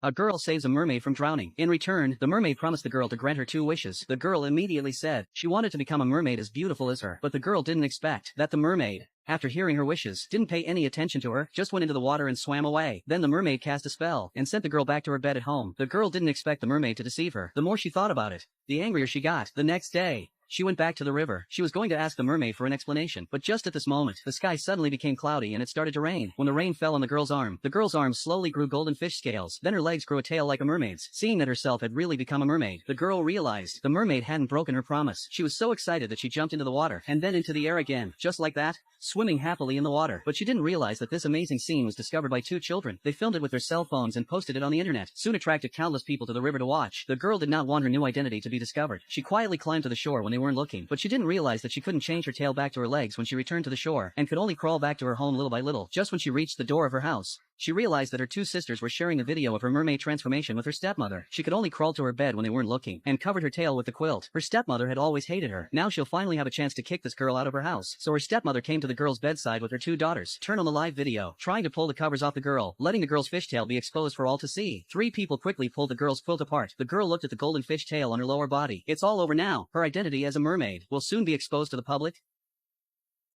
A girl saves a mermaid from drowning. In return, the mermaid promised the girl to grant her 2 wishes. The girl immediately said she wanted to become a mermaid as beautiful as her, but the girl didn't expect that the mermaid, after hearing her wishes, didn't pay any attention to her, just went into the water and swam away. Then the mermaid cast a spell and sent the girl back to her bed at home. The girl didn't expect the mermaid to deceive her. The more she thought about it, the angrier she got. The next day, she went back to the river. She was going to ask the mermaid for an explanation, but just at this moment, the sky suddenly became cloudy and it started to rain. When the rain fell on the girl's arm slowly grew golden fish scales. Then her legs grew a tail like a mermaid's. Seeing that herself had really become a mermaid, the girl realized the mermaid hadn't broken her promise. She was so excited that she jumped into the water and then into the air again, just like that, swimming happily in the water. But she didn't realize that this amazing scene was discovered by 2 children. They filmed it with their cell phones and posted it on the internet. Soon attracted countless people to the river to watch. The girl did not want her new identity to be discovered. She quietly climbed to the shore when they weren't looking, but she didn't realize that she couldn't change her tail back to her legs when she returned to the shore, and could only crawl back to her home little by little. Just when she reached the door of her house, she realized that her 2 sisters were sharing a video of her mermaid transformation with her stepmother. She could only crawl to her bed when they weren't looking, and covered her tail with the quilt. Her stepmother had always hated her. Now she'll finally have a chance to kick this girl out of her house. So her stepmother came to the girl's bedside with her 2 daughters. Turn on the live video, trying to pull the covers off the girl, letting the girl's fishtail be exposed for all to see. 3 people quickly pulled the girl's quilt apart. The girl looked at the golden fish tail on her lower body. It's all over now. Her identity as a mermaid will soon be exposed to the public.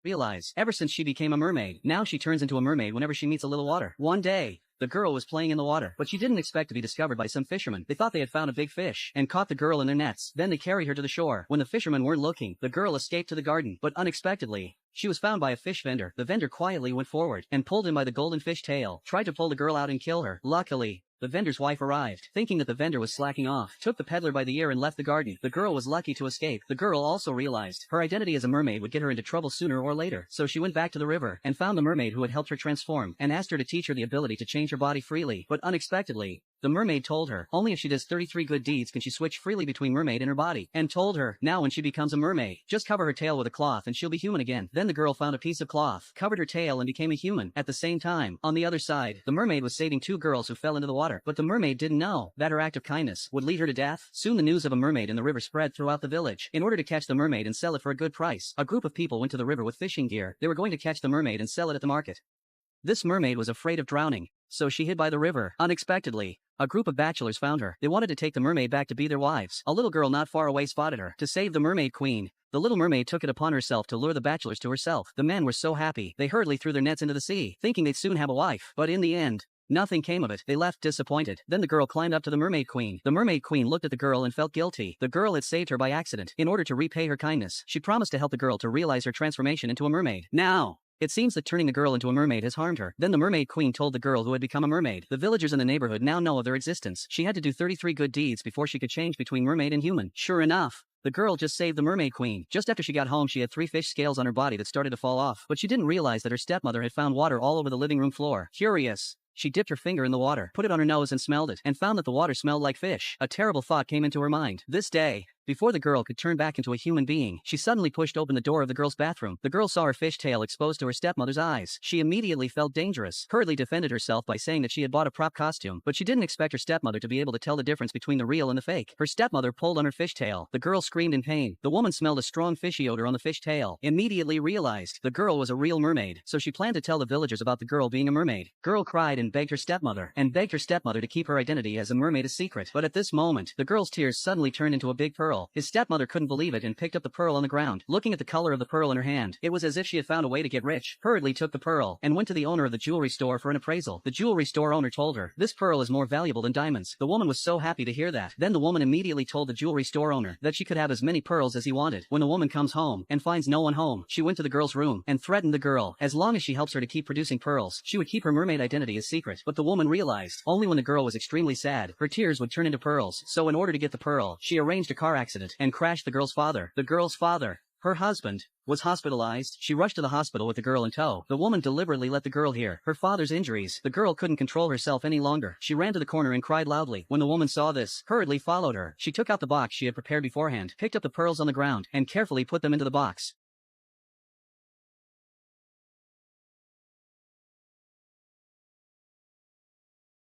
Realize, ever since she became a mermaid, now she turns into a mermaid whenever she meets a little water. One day, the girl was playing in the water, but she didn't expect to be discovered by some fishermen. They thought they had found a big fish and caught the girl in their nets. Then they carried her to the shore. When the fishermen weren't looking, the girl escaped to the garden, but unexpectedly, she was found by a fish vendor. The vendor quietly went forward and pulled him by the golden fish tail, tried to pull the girl out and kill her. Luckily, the vendor's wife arrived, thinking that the vendor was slacking off, took the peddler by the ear and left the garden. The girl was lucky to escape. The girl also realized her identity as a mermaid would get her into trouble sooner or later, so she went back to the river and found the mermaid who had helped her transform and asked her to teach her the ability to change her body freely. But unexpectedly, the mermaid told her only if she does 33 good deeds can she switch freely between mermaid and her body, and told her now when she becomes a mermaid, just cover her tail with a cloth and she'll be human again. Then the girl found a piece of cloth, covered her tail and became a human. At the same time, on the other side, the mermaid was saving 2 girls who fell into the water, but the mermaid didn't know that her act of kindness would lead her to death. Soon the news of a mermaid in the river spread throughout the village. In order to catch the mermaid and sell it for a good price, a group of people went to the river with fishing gear. They were going to catch the mermaid and sell it at the market. This mermaid was afraid of drowning, so she hid by the river. Unexpectedly, a group of bachelors found her. They wanted to take the mermaid back to be their wives. A little girl not far away spotted her. To save the mermaid queen, the little mermaid took it upon herself to lure the bachelors to herself. The men were so happy, they hurriedly threw their nets into the sea, thinking they'd soon have a wife. But in the end, nothing came of it. They left disappointed. Then the girl climbed up to the mermaid queen. The mermaid queen looked at the girl and felt guilty. The girl had saved her by accident. In order to repay her kindness, she promised to help the girl to realize her transformation into a mermaid. Now, it seems that turning the girl into a mermaid has harmed her. Then the mermaid queen told the girl who had become a mermaid. The villagers in the neighborhood now know of their existence. She had to do 33 good deeds before she could change between mermaid and human. Sure enough, the girl just saved the mermaid queen. Just after she got home, she had 3 fish scales on her body that started to fall off, but she didn't realize that her stepmother had found water all over the living room floor. Curious, she dipped her finger in the water, put it on her nose and smelled it, and found that the water smelled like fish. A terrible thought came into her mind. This day, before the girl could turn back into a human being, she suddenly pushed open the door of the girl's bathroom. The girl saw her fish tail exposed to her stepmother's eyes. She immediately felt dangerous, hurriedly defended herself by saying that she had bought a prop costume, but she didn't expect her stepmother to be able to tell the difference between the real and the fake. Her stepmother pulled on her fish tail. The girl screamed in pain. The woman smelled a strong fishy odor on the fish tail, immediately realized the girl was a real mermaid, so she planned to tell the villagers about the girl being a mermaid. Girl cried and begged her stepmother to keep her identity as a mermaid a secret. But at this moment, the girl's tears suddenly turned into a big pearl. His stepmother couldn't believe it and picked up the pearl on the ground. Looking at the color of the pearl in her hand, it was as if she had found a way to get rich. Hurriedly took the pearl and went to the owner of the jewelry store for an appraisal. The jewelry store owner told her, "This pearl is more valuable than diamonds." The woman was so happy to hear that. Then the woman immediately told the jewelry store owner that she could have as many pearls as he wanted. When the woman comes home and finds no one home, she went to the girl's room and threatened the girl. As long as she helps her to keep producing pearls, she would keep her mermaid identity a secret. But the woman realized only when the girl was extremely sad, her tears would turn into pearls. So in order to get the pearl, she arranged a car accident and crashed the girl's father. The girl's father, her husband, was hospitalized. She rushed to the hospital with the girl in tow. The woman deliberately let the girl hear her father's injuries. The girl couldn't control herself any longer. She ran to the corner and cried loudly. When the woman saw this, hurriedly followed her. She took out the box she had prepared beforehand, picked up the pearls on the ground, and carefully put them into the box.